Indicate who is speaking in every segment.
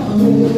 Speaker 1: Thank you.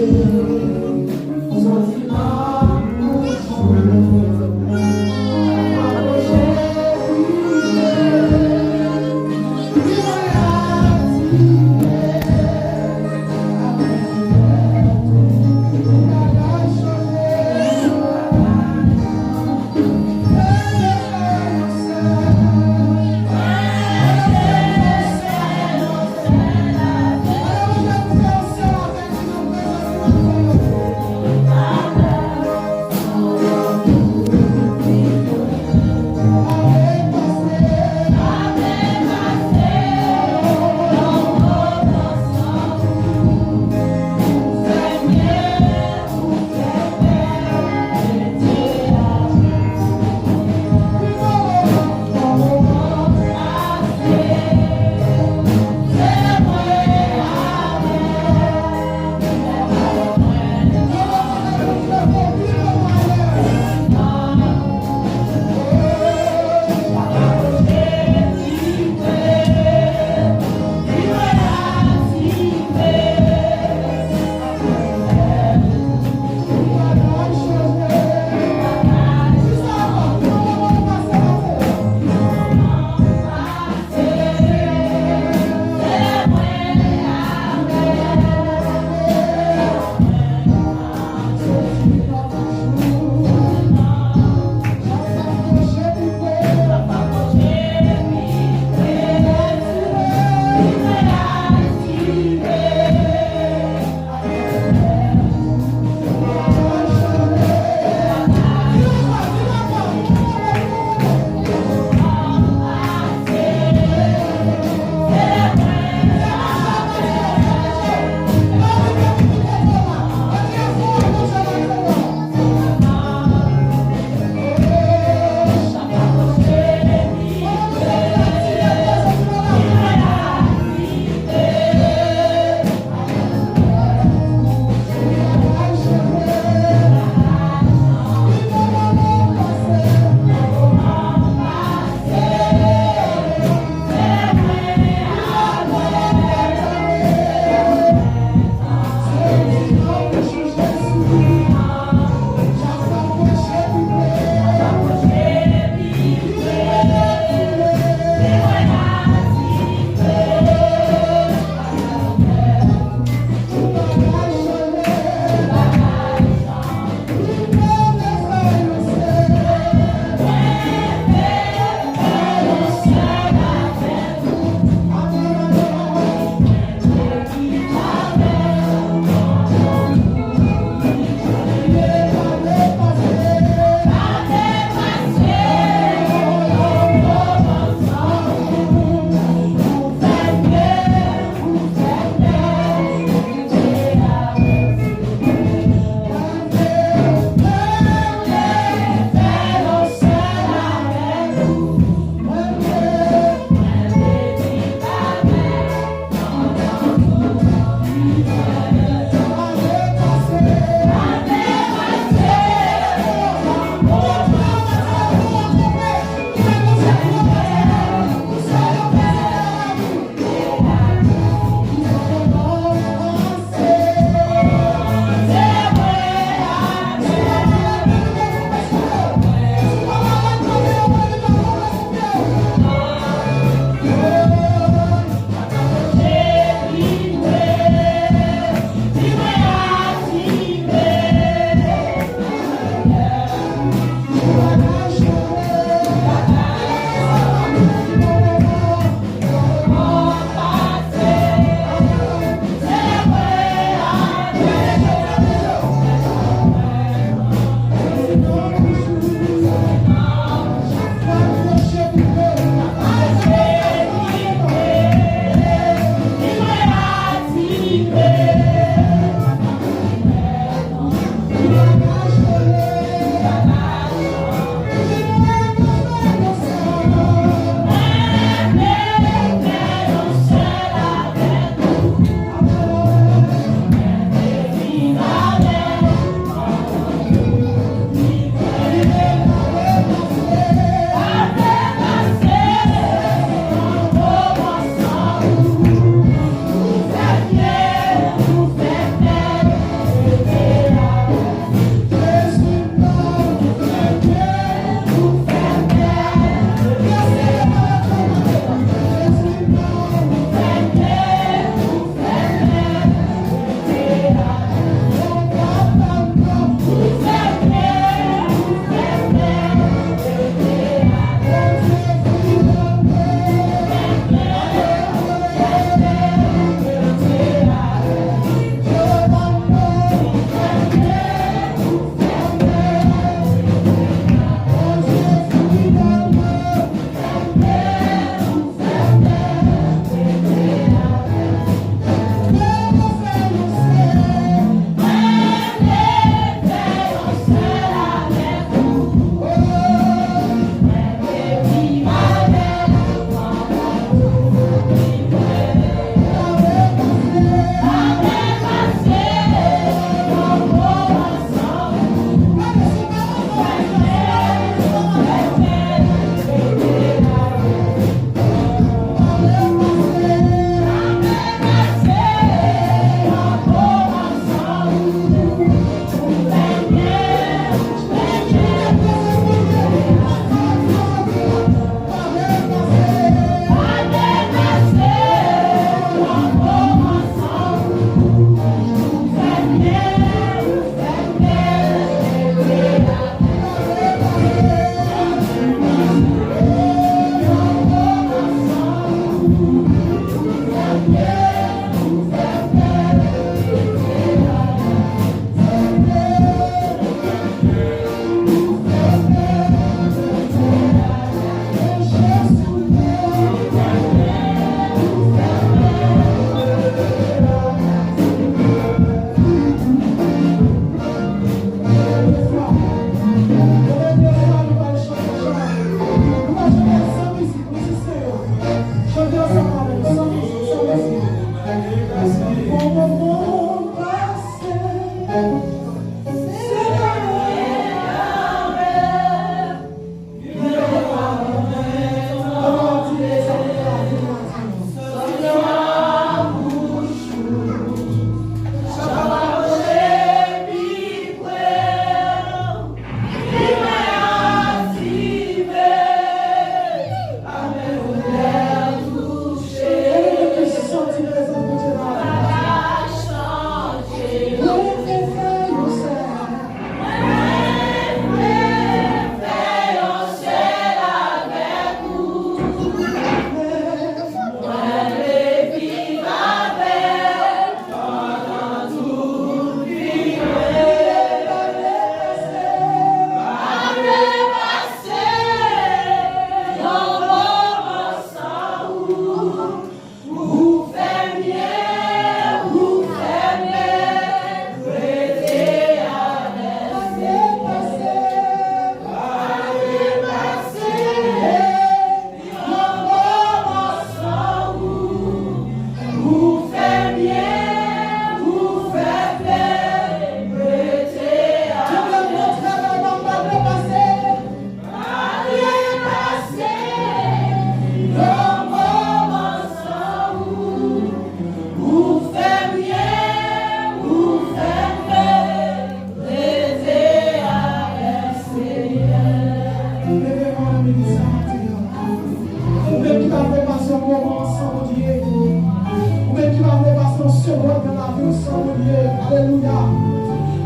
Speaker 1: Alléluia.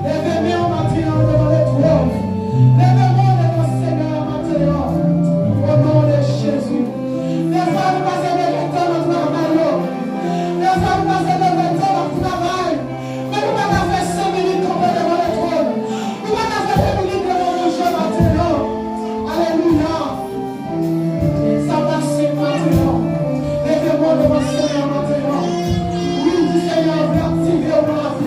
Speaker 1: Lèvez-moi en matin devant le trône. Lèvez-moi devant le Seigneur maintenant. Au nom de Jésus. Des fois, nous passons le temps au travail. Des fois, nous passons le temps au travail. Mais nous ne pouvons pas faire 5 minutes tomber devant le trône. Nous ne pouvons pas faire 5 minutes devant le jeu maintenant. Alléluia. Ça passe maintenant. Lèvez-moi devant le Seigneur maintenant. Oui, Seigneur, veut activer au nom de la vie.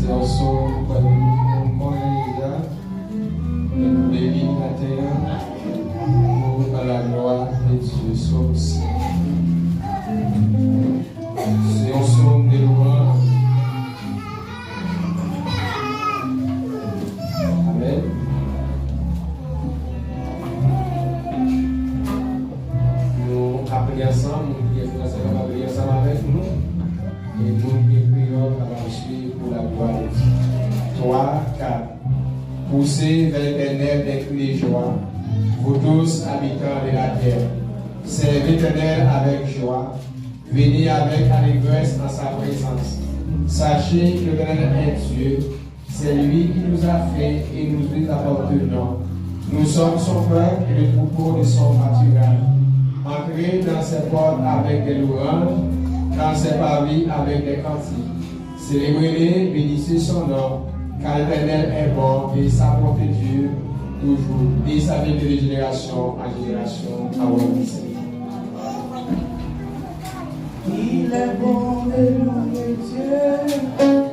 Speaker 2: C'est un son que nous connaissons déjà. Et nous devons pour la gloire de Dieu. C'est un son de louange. Amen. Nous appelons ensemble, nous prions ensemble avec nous. Et nous prions pour la gloire de Dieu. 3, 4. Poussez vers l'Éternel des cris de joie, vous tous habitants de la terre. Servez l'Éternel avec joie, venez avec allégresse en sa présence. Sachez que l'Éternel est Dieu, c'est lui qui nous a fait et nous lui appartenons. Nous sommes son peuple et le troupeau de son pâturage. Entrez dans ses portes avec des louanges, dans ses parvis avec des cantiques. Célébrez-les, bénissez son nom, car l'Éternel est bon et sa bonté dure toujours, et sa vie de génération en génération à Wallissé.
Speaker 1: Il est bon de louer Dieu.